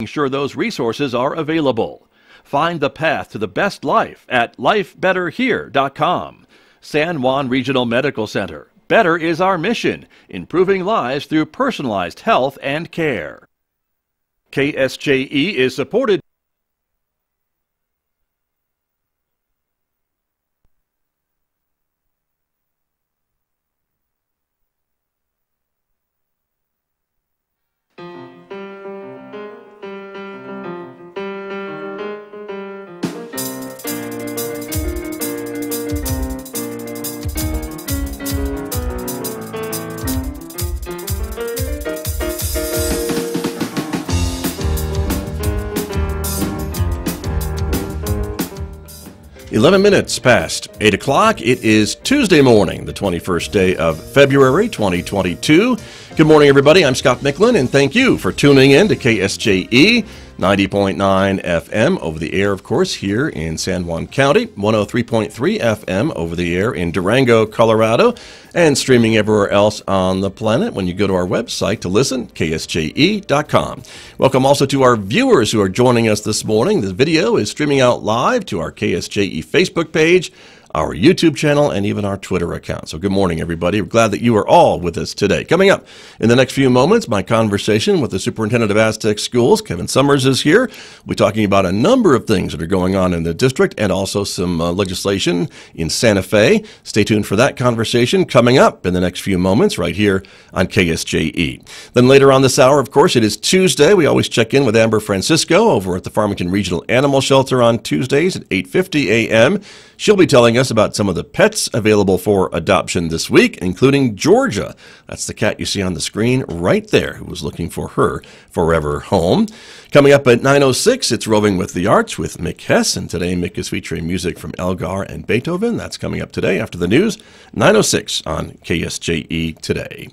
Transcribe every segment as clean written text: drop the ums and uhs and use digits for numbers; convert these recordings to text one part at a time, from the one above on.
sure those resources are available. Find the path to the best life at lifebetterhere.com. San Juan Regional Medical Center. Better is our mission, improving lives through personalized health and care. KSJE is supported. Eleven minutes past 8 o'clock. It is Tuesday morning, the 21st day of February 2022. Good morning, everybody. I'm Scott Micklin, and thank you for tuning in to KSJE 90.9 FM over the air, of course, here in San Juan County, 103.3 FM over the air in Durango, Colorado, and streaming everywhere else on the planet when you go to our website to listen, ksje.com. Welcome also to our viewers who are joining us this morning. The video is streaming out live to our KSJE Facebook page, our YouTube channel, and even our Twitter account. So good morning, everybody. We're glad that you are all with us today. Coming up in the next few moments, my conversation with the superintendent of Aztec Schools, Kevin Summers, is here. We'll be talking about a number of things that are going on in the district and also some legislation in Santa Fe. Stay tuned for that conversation coming up in the next few moments right here on KSJE. Then later on this hour, of course, it is Tuesday. We always check in with Amber Francisco over at the Farmington Regional Animal Shelter on Tuesdays at 8:50 a.m. She'll be telling us about some of the pets available for adoption this week, including Georgia. That's the cat you see on the screen right there, who was looking for her forever home. Coming up at 9:06, it's Roving with the Arts with Mick Hess, and today Mick is featuring music from Elgar and Beethoven. That's coming up today after the news, 9:06 on KSJE Today.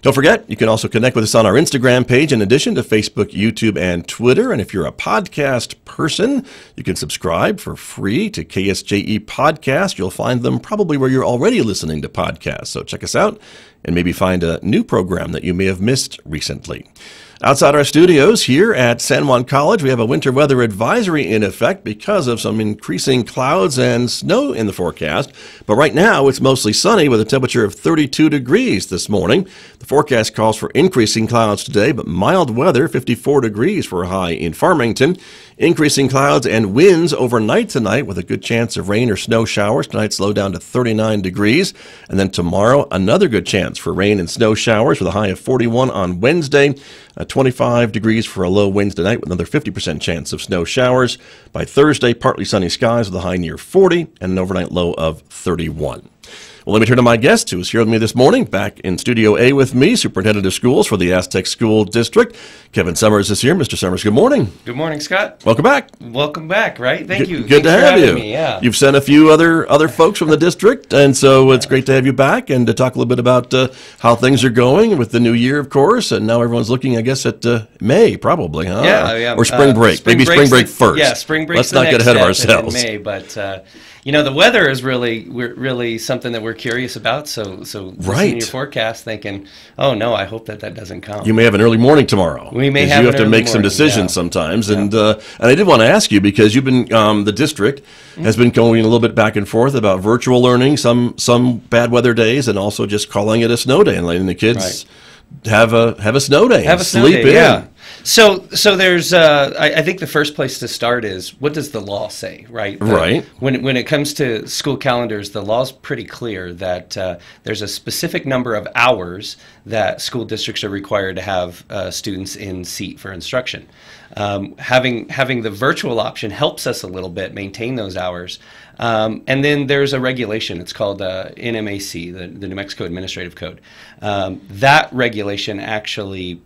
Don't forget, you can also connect with us on our Instagram page in addition to Facebook, YouTube, and Twitter. And if you're a podcast person, you can subscribe for free to KSJE Podcast. You'll find them probably where you're already listening to podcasts. So check us out and maybe find a new program that you may have missed recently. Outside our studios here at San Juan College, we have a winter weather advisory in effect because of some increasing clouds and snow in the forecast. But right now, it's mostly sunny with a temperature of 32 degrees this morning. The forecast calls for increasing clouds today, but mild weather, 54 degrees for a high in Farmington. Increasing clouds and winds overnight tonight with a good chance of rain or snow showers. Tonight's low down to 39 degrees. And then tomorrow, another good chance for rain and snow showers with a high of 41 on Wednesday. 25 degrees for a low Wednesday night with another 50% chance of snow showers. By Thursday, partly sunny skies with a high near 40 and an overnight low of 31. Well, let me turn to my guest who is here with me this morning. Back in Studio A with me, Superintendent of Schools for the Aztec School District. Kevin Summers is here. Mr. Summers, good morning. Good morning, Scott. Welcome back. Welcome back, right? Thank you. Good to have you. Me, yeah. You've sent a few other folks from the district, and so it's great to have you back and to talk a little bit about how things are going with the new year, of course, and now everyone's looking, I guess, at May, probably, huh? Yeah. Or spring break. Maybe spring break first. Yeah, spring break. Let's not get ahead of ourselves. In May, but you know, the weather is really something that we're curious about. So right. In your forecast, thinking, oh no, I hope that doesn't come. You may have an early morning tomorrow. We may have. You have to make some decisions sometimes, and I did want to ask you because you've been the district has been going a little bit back and forth about virtual learning, some bad weather days, and also just calling it a snow day and letting the kids have a snow day, have and a snow sleep day, in. Yeah. So there's I think the first place to start is what does the law say, right? Right. When it comes to school calendars, the law's pretty clear that there's a specific number of hours that school districts are required to have students in seat for instruction. Having the virtual option helps us a little bit maintain those hours. And then there's a regulation. It's called NMAC, the New Mexico Administrative Code. That regulation actually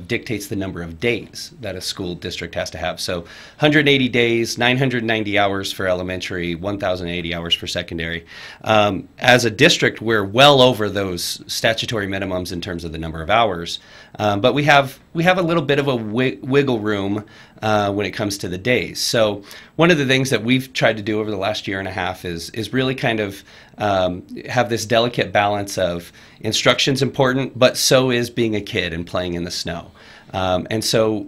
dictates the number of days that a school district has to have. So 180 days, 990 hours for elementary, 1,080 hours for secondary. As a district, we're well over those statutory minimums in terms of the number of hours. But we have a little bit of a wiggle room when it comes to the days. So one of the things that we've tried to do over the last year and a half is really kind of have this delicate balance of instruction's important, but so is being a kid and playing in the snow. And so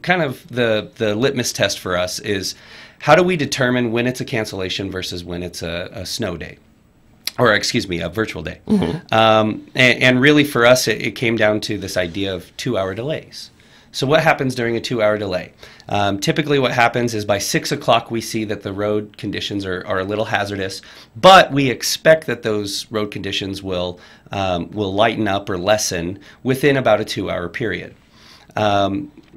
kind of the litmus test for us is, how do we determine when it's a cancellation versus when it's a snow day? Or excuse me, a virtual day. And really for us, it came down to this idea of 2-hour delays. So what happens during a 2-hour delay? Typically what happens is by 6 o'clock we see that the road conditions are a little hazardous, but we expect that those road conditions will lighten up or lessen within about a 2-hour period.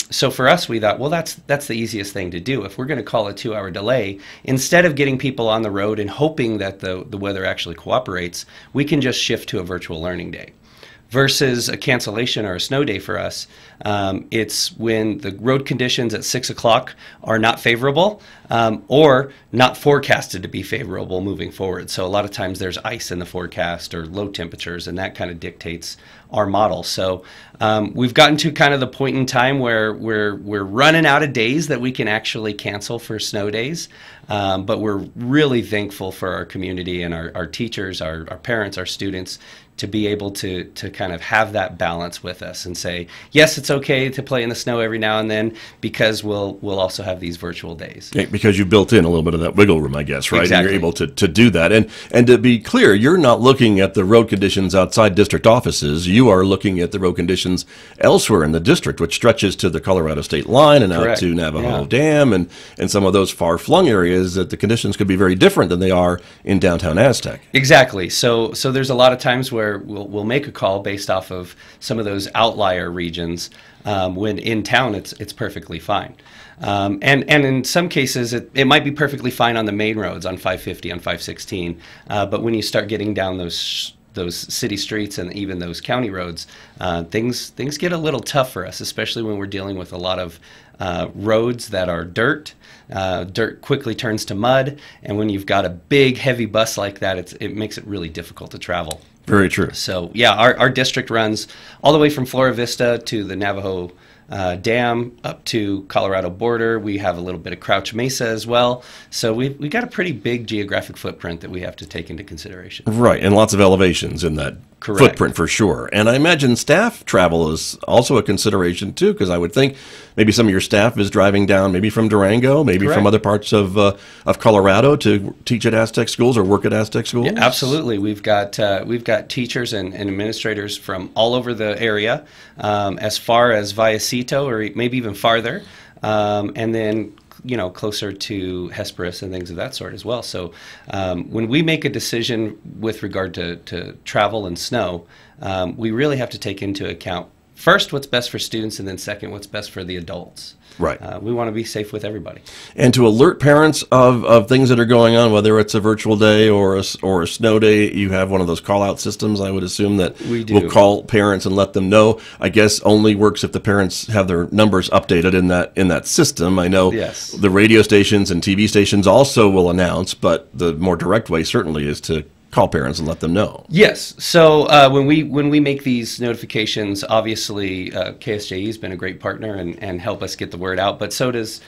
So for us, we thought, well, that's the easiest thing to do. If we're going to call a 2-hour delay, instead of getting people on the road and hoping that the weather actually cooperates, we can just shift to a virtual learning day. Versus a cancellation or a snow day for us, it's when the road conditions at 6 o'clock are not favorable or not forecasted to be favorable moving forward. So a lot of times there's ice in the forecast or low temperatures, and that kind of dictates our model. So we've gotten to kind of the point in time where we're running out of days that we can actually cancel for snow days. But we're really thankful for our community and our teachers, our parents, our students, to be able to kind of have that balance with us and say, yes, it's okay to play in the snow every now and then, because we'll also have these virtual days. Okay, because you built in a little bit of that wiggle room, I guess, right? Exactly. And you're able to do that. And to be clear, you're not looking at the road conditions outside district offices. You are looking at the road conditions elsewhere in the district, which stretches to the Colorado state line and Correct. out to Navajo Yeah. Dam and some of those far-flung areas that the conditions could be very different than they are in downtown Aztec. Exactly. So there's a lot of times where we'll make a call based off of some of those outlier regions, when in town it's perfectly fine. And in some cases it might be perfectly fine on the main roads, on 550, on 516, but when you start getting down those city streets and even those county roads, things get a little tough for us, especially when we're dealing with a lot of roads that are dirt. Dirt quickly turns to mud, and when you've got a big heavy bus like that, it makes it really difficult to travel. Very true. So yeah, our district runs all the way from Flora Vista to the Navajo Dam up to Colorado border. We have a little bit of Crouch Mesa as well. So we got a pretty big geographic footprint that we have to take into consideration. Right, and lots of elevations in that Correct. footprint for sure. And I imagine staff travel is also a consideration too, because I would think maybe some of your staff is driving down maybe from Durango, maybe Correct. from other parts of Colorado to teach at Aztec schools or work at Aztec schools. Yeah, absolutely. We've got teachers and administrators from all over the area, as far as Vallecito or maybe even farther, and then closer to Hesperus and things of that sort as well. So when we make a decision with regard to travel and snow, we really have to take into account first what's best for students, and then second what's best for the adults. Right. We want to be safe with everybody. And to alert parents of things that are going on, whether it's a virtual day or a snow day, you have one of those call-out systems, I would assume, that We do. will call parents and let them know. I guess only works if the parents have their numbers updated in that system. I know Yes. the radio stations and TV stations also will announce, but the more direct way certainly is to call parents and let them know. Yes. So when we make these notifications, obviously KSJE has been a great partner and help us get the word out, but so does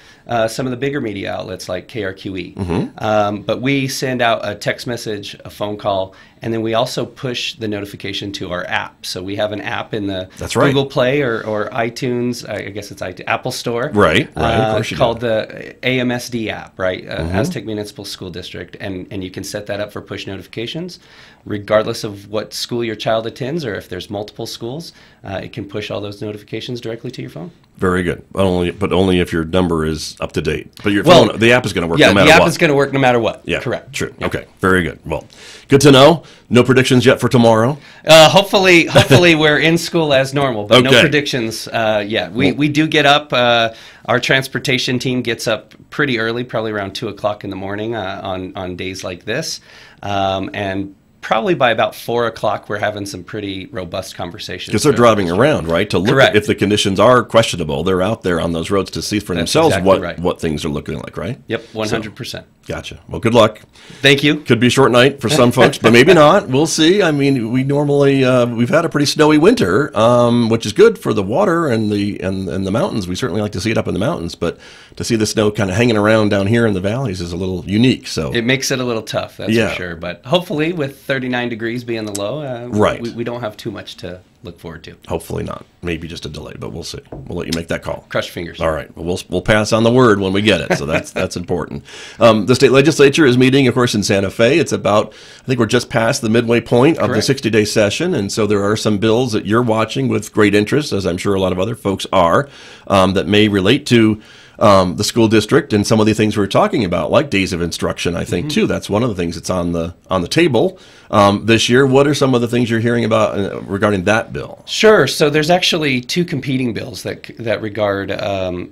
some of the bigger media outlets like KRQE. But we send out a text message, a phone call, and then we also push the notification to our app. So we have an app in the That's right. Google Play or iTunes, I guess it's Apple Store. Right, of course you do. Called the AMSD app, right? Aztec Municipal School District. And you can set that up for push notifications, regardless of what school your child attends, or if there's multiple schools, it can push all those notifications directly to your phone. Very good. But only if your number is up to date. But your Well, phone, the app is going to work Yeah, no matter the app what. is going to work no matter what. Yeah, Correct. True. Okay, very good. Well, good to know. No predictions yet for tomorrow. Hopefully we're in school as normal, but no Okay. predictions yet. We do get up. Our transportation team gets up pretty early, probably around 2 o'clock in the morning on days like this, and probably by about 4 o'clock, we're having some pretty robust conversations. Because they're driving around, right? To look Correct. at if the conditions are questionable, they're out there on those roads to see for That's themselves exactly right. what things are looking like, right? Yep, 100%. Gotcha. Well, good luck. Thank you. Could be a short night for some folks, but maybe not. We'll see. I mean, we normally we've had a pretty snowy winter, which is good for the water and the mountains. We certainly like to see it up in the mountains, but to see the snow kind of hanging around down here in the valleys is a little unique. So It makes it a little tough, that's Yeah. for sure. But hopefully, with 39 degrees being the low, Right. we don't have too much to look forward to. Hopefully not. Maybe just a delay, but we'll see. We'll let you make that call. Cross your fingers. All right. Well, we'll pass on the word when we get it. So that's important. The state legislature is meeting, of course, in Santa Fe. It's about, I think we're just past the midway point of Correct. the 60-day session. And so there are some bills that you're watching with great interest, as I'm sure a lot of other folks are, that may relate to the school district and some of the things we're talking about, like days of instruction, I think, too. That's one of the things that's on the table this year. What are some of the things you're hearing about regarding that bill? Sure. So there's actually two competing bills that regard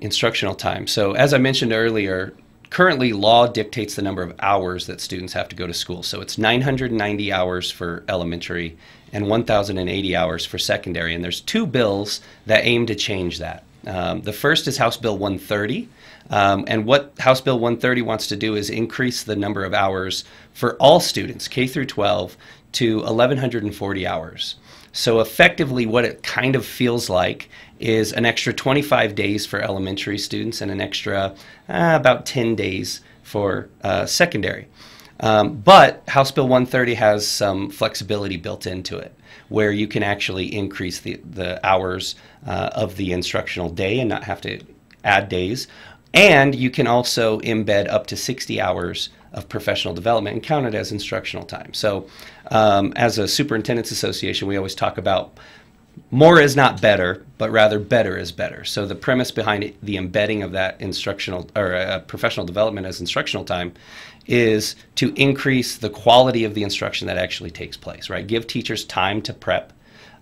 instructional time. So as I mentioned earlier, currently law dictates the number of hours that students have to go to school. So it's 990 hours for elementary and 1,080 hours for secondary. And there's two bills that aim to change that. The first is House Bill 130, and what House Bill 130 wants to do is increase the number of hours for all students, K through 12, to 1,140 hours. So effectively what it kind of feels like is an extra 25 days for elementary students and an extra about 10 days for secondary. But House Bill 130 has some flexibility built into it, where you can actually increase the hours of the instructional day and not have to add days. And you can also embed up to 60 hours of professional development and count it as instructional time. So as a superintendent's association, we always talk about more is not better, but rather better is better. So the premise behind it, the embedding of that instructional or professional development as instructional time is to increase the quality of the instruction that actually takes place, right? Give teachers time to prep,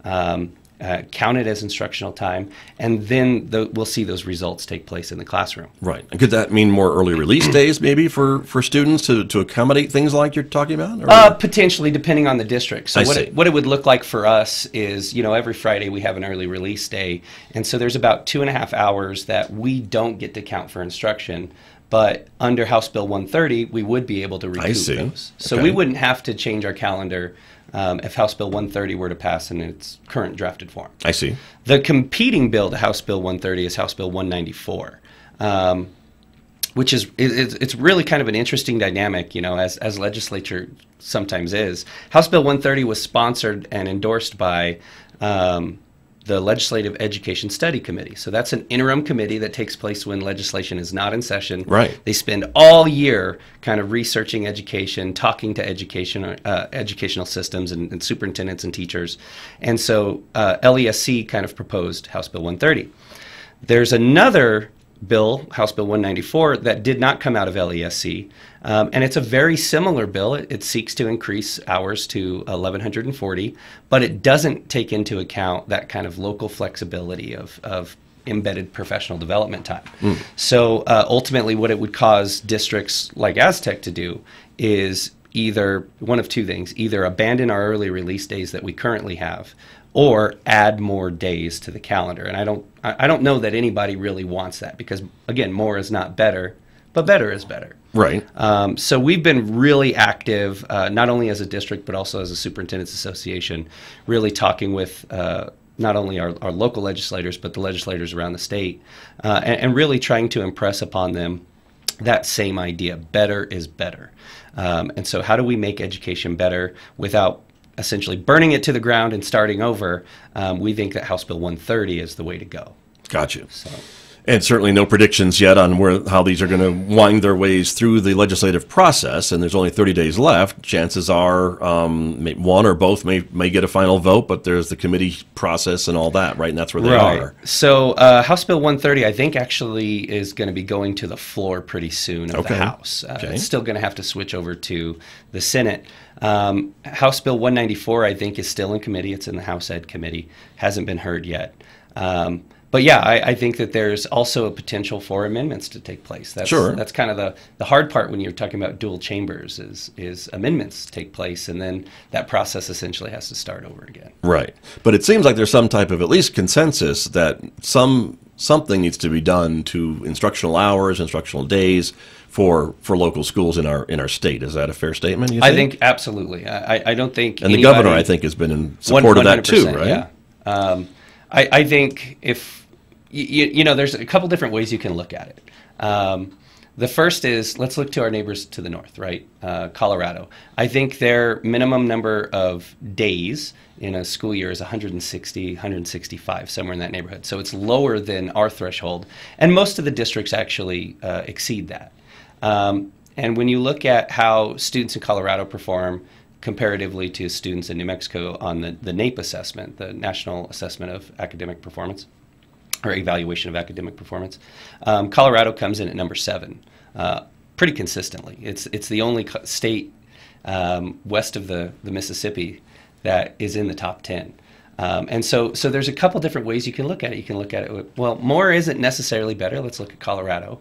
count it as instructional time, and then we'll see those results take place in the classroom. Right. And could that mean more early release days maybe for students to accommodate things like you're talking about? Potentially, depending on the district. So what it would look like for us is, every Friday we have an early release day, and so there's about 2.5 hours that we don't get to count for instruction. But under House Bill 130, we would be able to recoup those. So we wouldn't have to change our calendar if House Bill 130 were to pass in its current drafted form. I see. The competing bill to House Bill 130 is House Bill 194, which is it's really kind of an interesting dynamic, as legislature sometimes is. House Bill 130 was sponsored and endorsed by the Legislative Education Study Committee. So that's an interim committee that takes place when legislation is not in session. Right. They spend all year kind of researching education, talking to educational systems and superintendents and teachers. And so LESC kind of proposed House Bill 130. There's another bill, House Bill 194, that did not come out of LESC, and it's a very similar bill. It seeks to increase hours to 1,140, but it doesn't take into account that kind of local flexibility of embedded professional development time. So ultimately what it would cause districts like Aztec to do is either one of two things: either abandon our early release days that we currently have, or add more days to the calendar. And I don't know that anybody really wants that, because again, more is not better, but better is better. Right. So we've been really active, not only as a district, but also as a superintendent's association, really talking with not only our local legislators, but the legislators around the state, and really trying to impress upon them that same idea: better is better. And so how do we make education better without essentially burning it to the ground and starting over? We think that House Bill 130 is the way to go. Gotcha. So. And certainly no predictions yet on how these are going to wind their ways through the legislative process, and there's only 30 days left. Chances are one or both may get a final vote, but there's the committee process and all that, right? And that's where they are. So House Bill 130, I think, actually is going to be going to the floor pretty soon of the House. It's still going to have to switch over to the Senate. House Bill 194, I think, is still in committee. It's in the House Ed Committee. Hasn't been heard yet. But yeah, I think that there's also a potential for amendments to take place. That's kind of the hard part when you're talking about dual chambers is amendments take place, and then that process essentially has to start over again. Right. But it seems like there's some type of at least consensus that something needs to be done to instructional hours, instructional days for local schools in our state. Is that a fair statement, you think? I think absolutely. I don't think And the governor, I think, has been in support of that too, right? Yeah. I think if there's a couple different ways you can look at it. The first is, let's look to our neighbors to the north, right? Colorado. I think their minimum number of days in a school year is 160, 165, somewhere in that neighborhood. So it's lower than our threshold. And most of the districts actually exceed that. And when you look at how students in Colorado perform comparatively to students in New Mexico on the NAEP assessment, the National Assessment of Academic Performance, or Evaluation of Academic Performance, Colorado comes in at number 7, pretty consistently. It's the only state west of the Mississippi that is in the top 10. And so there's a couple different ways you can look at it. You can look at it, well, more isn't necessarily better. Let's look at Colorado.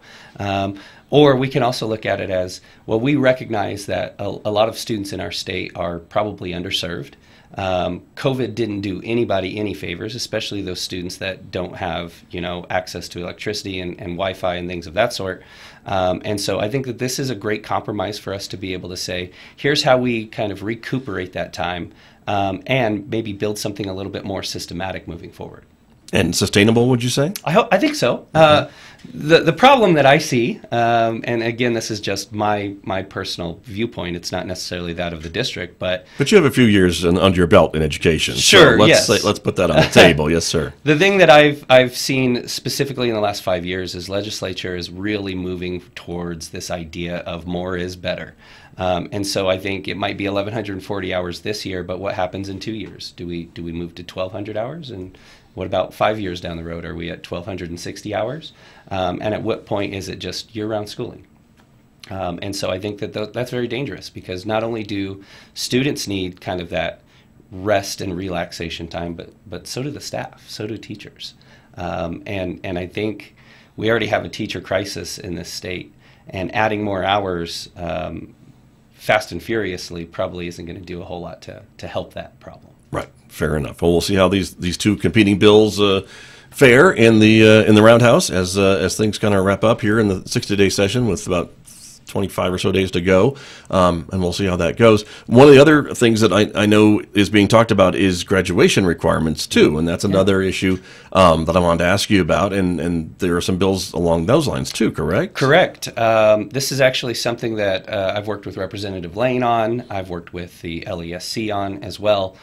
Or we can also look at it as, well, we recognize that a lot of students in our state are probably underserved. COVID didn't do anybody any favors, especially those students that don't have, access to electricity and Wi-Fi and things of that sort. And so I think that this is a great compromise for us to be able to say, here's how we kind of recuperate that time and maybe build something a little bit more systematic moving forward. And sustainable, would you say? I think so. The problem that I see, and again, this is just my personal viewpoint. It's not necessarily that of the district, but you have a few years under your belt in education. Sure. So yes. Let's put that on the table. Yes, sir. The thing that I've seen specifically in the last 5 years is legislature is really moving towards this idea of more is better. And so I think it might be 1,140 hours this year, but what happens in 2 years? Do we move to 1,200 hours? And what about 5 years down the road? Are we at 1,260 hours? And at what point is it just year-round schooling? And so I think that that's very dangerous, because not only do students need kind of that rest and relaxation time, but so do the staff, so do teachers. And I think we already have a teacher crisis in this state, and adding more hours fast and furiously probably isn't going to do a whole lot to help that problem. Right. Fair enough. Well, we'll see how these two competing bills fare in the roundhouse as things kind of wrap up here in the 60-day session with about 25 or so days to go, and we'll see how that goes. One of the other things that I know is being talked about is graduation requirements too, and that's another issue that I wanted to ask you about, and there are some bills along those lines too, correct? Correct. This is actually something that I've worked with Representative Lane on. I've worked with the LESC on as well.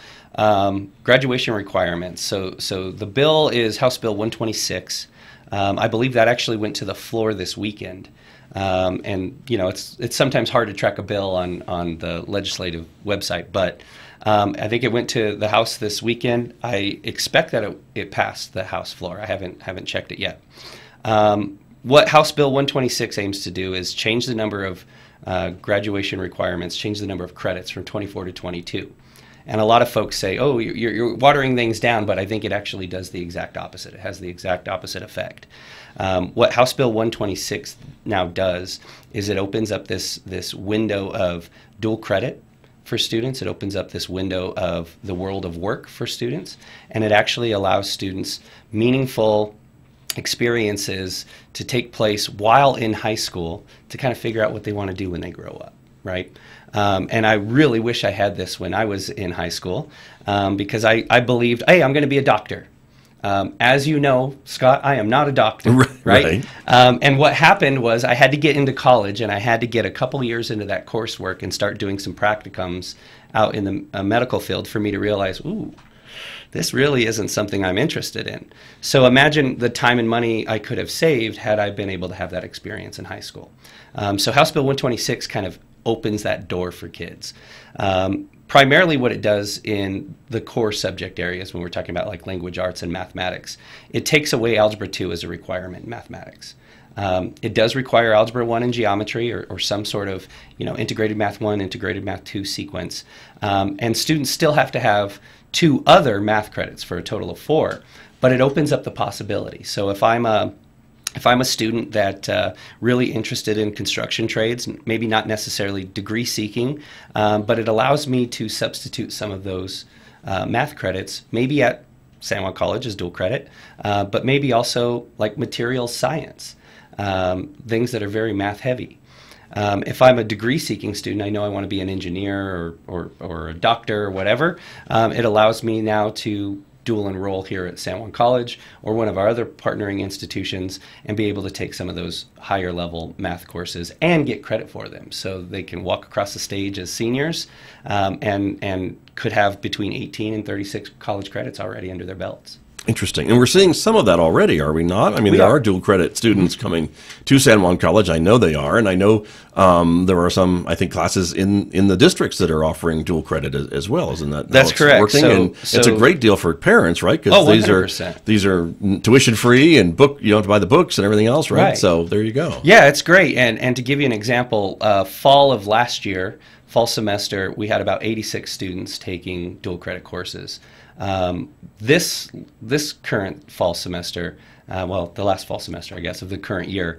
Graduation requirements. So the bill is House Bill 126. I believe that actually went to the floor this weekend. And it's sometimes hard to track a bill on the legislative website, but I think it went to the House this weekend. I expect that it passed the House floor. I haven't checked it yet. What House Bill 126 aims to do is change the number of graduation requirements, change the number of credits from 24 to 22. And a lot of folks say, oh, you're watering things down, but I think it actually does the exact opposite. It has the exact opposite effect. What House Bill 126 now does is it opens up this window of dual credit for students. It opens up this window of the world of work for students, and it actually allows students meaningful experiences to take place while in high school to kind of figure out what they want to do when they grow up, right? And I really wish I had this when I was in high school, because I believed, hey, I'm going to be a doctor. As you know, Scott, I am not a doctor, right? And what happened was I had to get into college, and I had to get a couple years into that coursework and start doing some practicums out in the medical field for me to realize, ooh, this really isn't something I'm interested in. So imagine the time and money I could have saved had I been able to have that experience in high school. So House Bill 126 kind of opens that door for kids. Primarily what it does in the core subject areas, when we're talking about like language arts and mathematics, it takes away Algebra 2 as a requirement in mathematics. It does require Algebra 1 in geometry or some sort of integrated math 1, integrated math 2 sequence. And students still have to have 2 other math credits for a total of 4, but it opens up the possibility. So if I'm a student that really interested in construction trades, maybe not necessarily degree seeking, but it allows me to substitute some of those math credits, maybe at San Juan College as dual credit, but maybe also like materials science, things that are very math heavy. If I'm a degree seeking student, I know I want to be an engineer or a doctor or whatever, it allows me now to dual enroll here at San Juan College or one of our other partnering institutions and be able to take some of those higher level math courses and get credit for them, so they can walk across the stage as seniors and could have between 18 and 36 college credits already under their belts. Interesting. And we're seeing some of that already, are we not? I mean, there are dual credit students coming to San Juan College. I know they are. And I know there are some, I think, classes in the districts that are offering dual credit as well. Isn't that That's correct. Working? And it's a great deal for parents, right? Because these are tuition free and book, you don't have to buy the books and everything else, right? So there you go. Yeah, it's great. And to give you an example, fall of last year, fall semester, we had about 86 students taking dual credit courses. This current fall semester, the last fall semester, I guess, of the current year,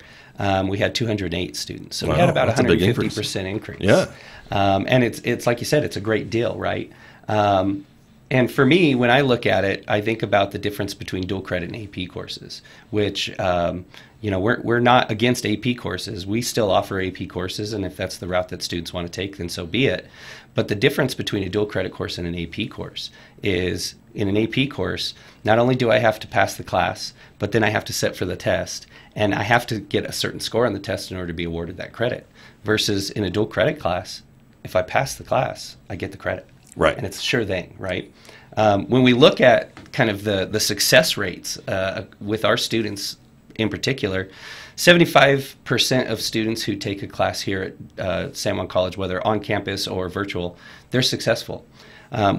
we had 208 students. So we had about 150% increase. Yeah. And it's like you said, it's a great deal, right? And for me, when I look at it, I think about the difference between dual credit and AP courses, which, we're not against AP courses. We still offer AP courses, and if that's the route that students want to take, then so be it. But the difference between a dual credit course and an AP course is, in an AP course, not only do I have to pass the class, but then I have to sit for the test, and I have to get a certain score on the test in order to be awarded that credit. Versus in a dual credit class, if I pass the class, I get the credit. Right. And it's a sure thing, right? When we look at kind of the success rates with our students in particular, 75% of students who take a class here at San Juan College, whether on campus or virtual, they're successful.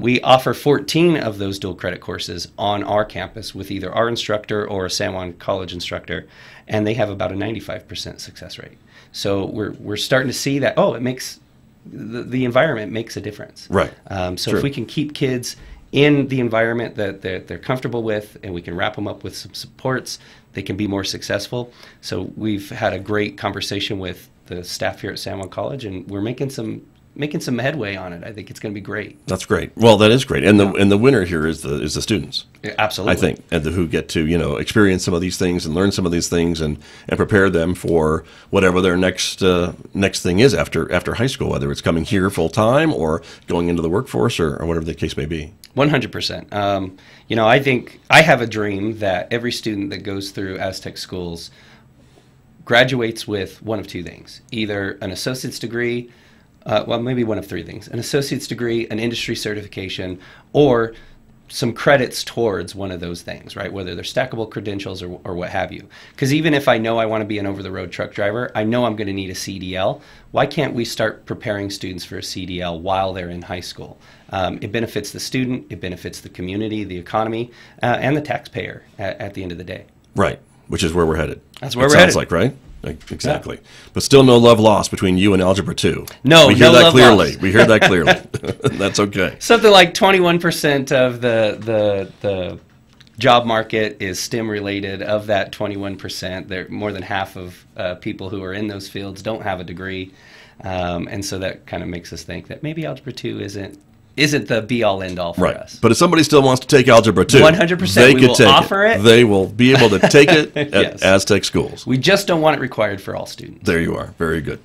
We offer 14 of those dual credit courses on our campus with either our instructor or a San Juan College instructor, and they have about a 95% success rate. So we're starting to see that, it makes the environment makes a difference. Right. So if we can keep kids in the environment that they're comfortable with, and we can wrap them up with some supports, they can be more successful. So we've had a great conversation with the staff here at San Juan College, and we're making some headway on it. I think it's going to be great. That's great. Well, that is great. And the winner here is the students. Absolutely. I think, and who get to experience some of these things and learn some of these things and prepare them for whatever their next thing is after high school, whether it's coming here full time or going into the workforce or whatever the case may be. 100%. I think I have a dream that every student that goes through Aztec schools graduates with one of two things: either an associate's degree, maybe one of three things: an associate's degree, an industry certification, or some credits towards one of those things, right? Whether they're stackable credentials or what have you. Because even if I know I want to be an over-the-road truck driver, I know I'm going to need a CDL. Why can't we start preparing students for a CDL while they're in high school? It benefits the student, it benefits the community, the economy, and the taxpayer at the end of the day. Right, which is where we're headed. That's where we're headed. Sounds like, right? Exactly. Yeah. But still no love lost between you and Algebra 2. No, we hear no that love clearly. lost. We hear that clearly. That's okay. Something like 21% of the job market is STEM related. Of that 21%, more than half of people who are in those fields don't have a degree. And so that kind of makes us think that maybe Algebra 2 isn't the be-all, end-all for us. But if somebody still wants to take Algebra 2, 100%, we will offer it. They will be able to take it at Yes. Aztec schools. We just don't want it required for all students. There you are. Very good.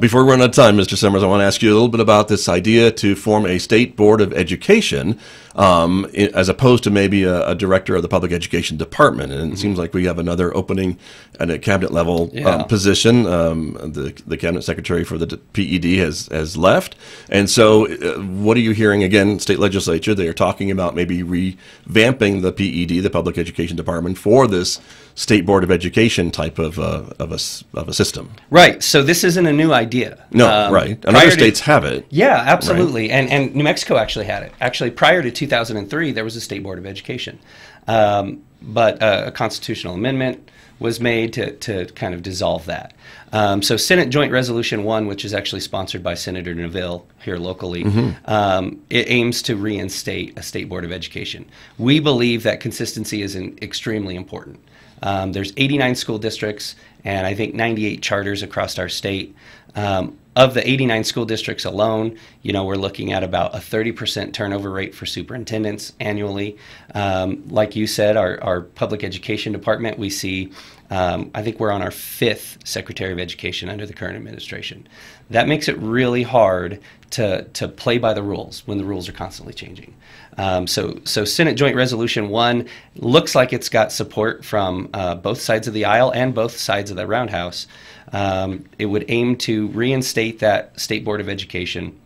Before we run out of time, Mr. Summers, I want to ask you a little bit about this idea to form a state board of education as opposed to maybe a director of the public education department. And it seems like we have another opening at a cabinet level position. The cabinet secretary for the PED has left. And so what are you hearing? Again, state legislature, they are talking about maybe revamping the PED, the public education department, for this state board of education type of a system. Right. So this isn't a new idea. No, right. And other states have it. Yeah, absolutely. Right. And New Mexico actually had it. Actually, prior to 2003, there was a state board of education. But a constitutional amendment was made to kind of dissolve that. So Senate Joint Resolution 1, which is actually sponsored by Senator Neville here locally, it aims to reinstate a state board of education. We believe that consistency is extremely important. There's 89 school districts and I think 98 charters across our state. Of the 89 school districts alone, we're looking at about a 30% turnover rate for superintendents annually. Like you said, our public education department, we see I think we're on our 5th Secretary of Education under the current administration. That makes it really hard to play by the rules when the rules are constantly changing. So Senate Joint Resolution 1 looks like it's got support from both sides of the aisle and both sides of the roundhouse. It would aim to reinstate that State Board of Education.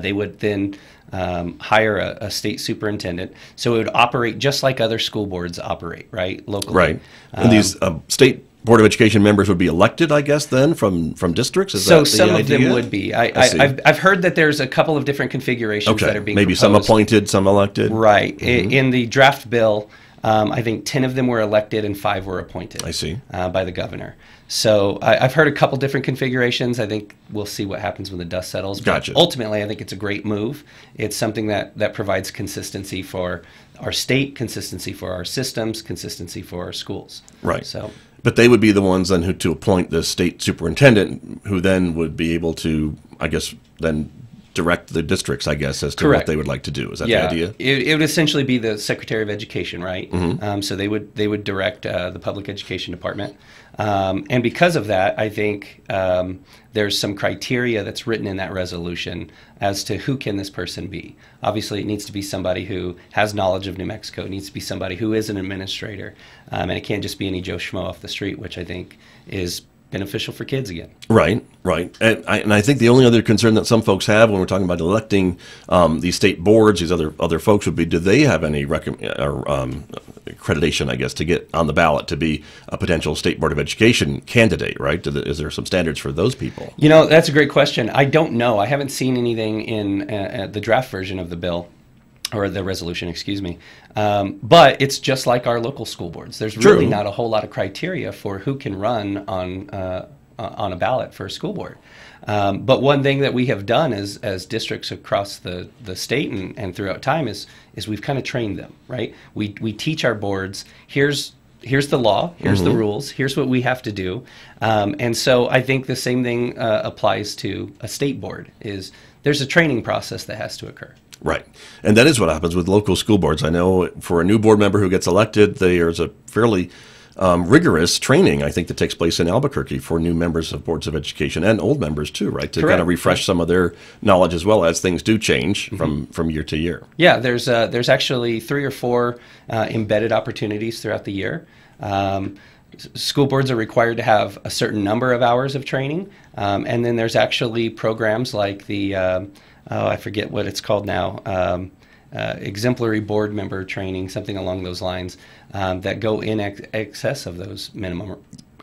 They would then hire a state superintendent, so it would operate just like other school boards operate, right, locally. Right. And these State Board of Education members would be elected, I guess, then from districts? Is so that the some idea? of them would be. I've heard that there's a couple of different configurations that are being maybe proposed. some appointed, some elected. Right. In the draft bill, I think 10 of them were elected and 5 were appointed. I see. By the governor. So I've heard a couple different configurations. I think we'll see what happens when the dust settles. But Gotcha. ultimately, I think it's a great move. It's something that provides consistency for our state, consistency for our systems, consistency for our schools. Right. So, But they would be the ones then who to appoint the state superintendent, who then would be able to, I guess, then direct the districts, I guess, as to Correct. what they would like to do. Is that yeah, the idea? it would essentially be the Secretary of Education, right? Mm-hmm. So they would direct the Public Education Department. And because of that, I think there's some criteria that's written in that resolution as to who can this person be. Obviously, it needs to be somebody who has knowledge of New Mexico. It needs to be somebody who is an administrator. And it can't just be any Joe Schmo off the street, which I think is beneficial for kids again. Right, right. And I think the only other concern that some folks have when we're talking about electing these state boards, these other folks, would be, do they have any accreditation, I guess, to get on the ballot to be a potential State Board of Education candidate, right? Is there some standards for those people? You know, that's a great question. I don't know. I haven't seen anything in the draft version of the bill. Or the resolution, excuse me. But it's just like our local school boards. There's really not a whole lot of criteria for who can run on a ballot for a school board. But one thing that we have done as districts across the state and throughout time is we've kind of trained them, right? We teach our boards, here's the law, here's the rules, here's what we have to do. And so I think the same thing applies to a state board, is there's a training process that has to occur. Right. And that is what happens with local school boards. I know for a new board member who gets elected, there's a fairly rigorous training, I think, that takes place in Albuquerque for new members of boards of education and old members too, right? To kind of refresh some of their knowledge as well, as things do change from year to year. Yeah, there's actually 3 or 4 embedded opportunities throughout the year. School boards are required to have a certain number of hours of training, and then there's actually programs like the I forget what it's called now, exemplary board member training, something along those lines, that go in excess of those minimum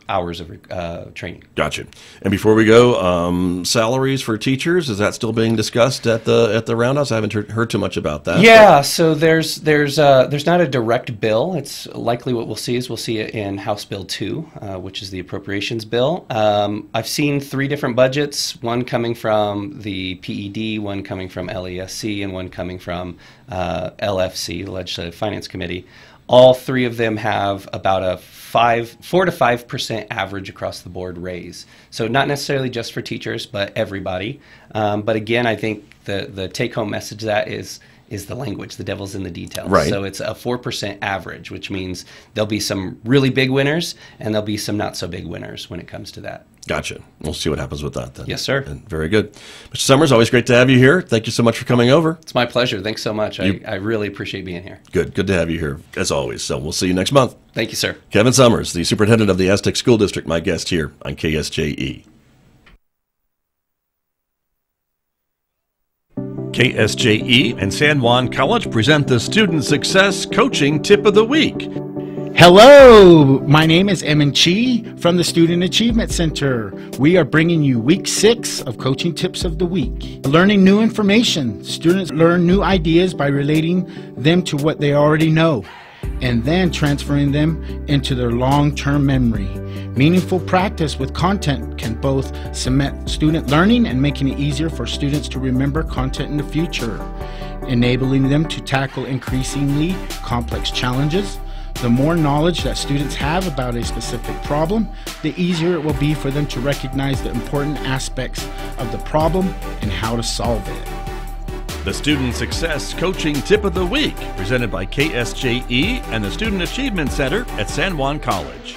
hours of training. Gotcha. And before we go, salaries for teachers, is that still being discussed at the roundhouse? I haven't heard too much about that. Yeah, so there's not a direct bill. It's likely what we'll see it in House Bill 2, which is the appropriations bill. I've seen 3 different budgets, one coming from the PED, one coming from LESC, and one coming from LFC, the Legislative Finance Committee. All 3 of them have about a 4 to 5% average across the board raise. So not necessarily just for teachers, but everybody. But again, I think the take-home message that is the language. The devil's in the details. Right. So it's a 4% average, which means there'll be some really big winners and there'll be some not so big winners when it comes to that. Gotcha. We'll see what happens with that then. Yes, sir. And very good. Mr. Summers, always great to have you here. Thank you so much for coming over. It's my pleasure. Thanks so much. I really appreciate being here. Good to have you here, as always. So we'll see you next month. Thank you, sir. Kevin Summers, the superintendent of the Aztec School District, my guest here on KSJE. KSJE and San Juan College present the Student Success Coaching Tip of the Week. Hello, my name is Emin Chi from the Student Achievement Center. We are bringing you week 6 of Coaching Tips of the Week. Learning new information. Students learn new ideas by relating them to what they already know and then transferring them into their long-term memory. Meaningful practice with content can both cement student learning and making it easier for students to remember content in the future, enabling them to tackle increasingly complex challenges. The more knowledge that students have about a specific problem, the easier it will be for them to recognize the important aspects of the problem and how to solve it. The Student Success Coaching Tip of the Week, presented by KSJE and the Student Achievement Center at San Juan College.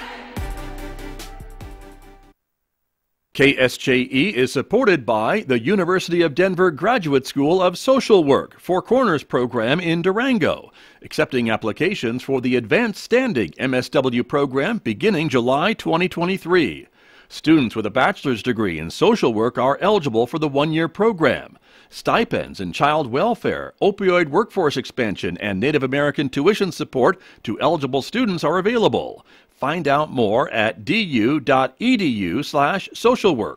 KSJE is supported by the University of Denver Graduate School of Social Work Four Corners program in Durango, accepting applications for the Advanced Standing MSW program beginning July 2023. Students with a bachelor's degree in social work are eligible for the one-year program. Stipends and child welfare, opioid workforce expansion, and Native American tuition support to eligible students are available. Find out more at du.edu/socialwork.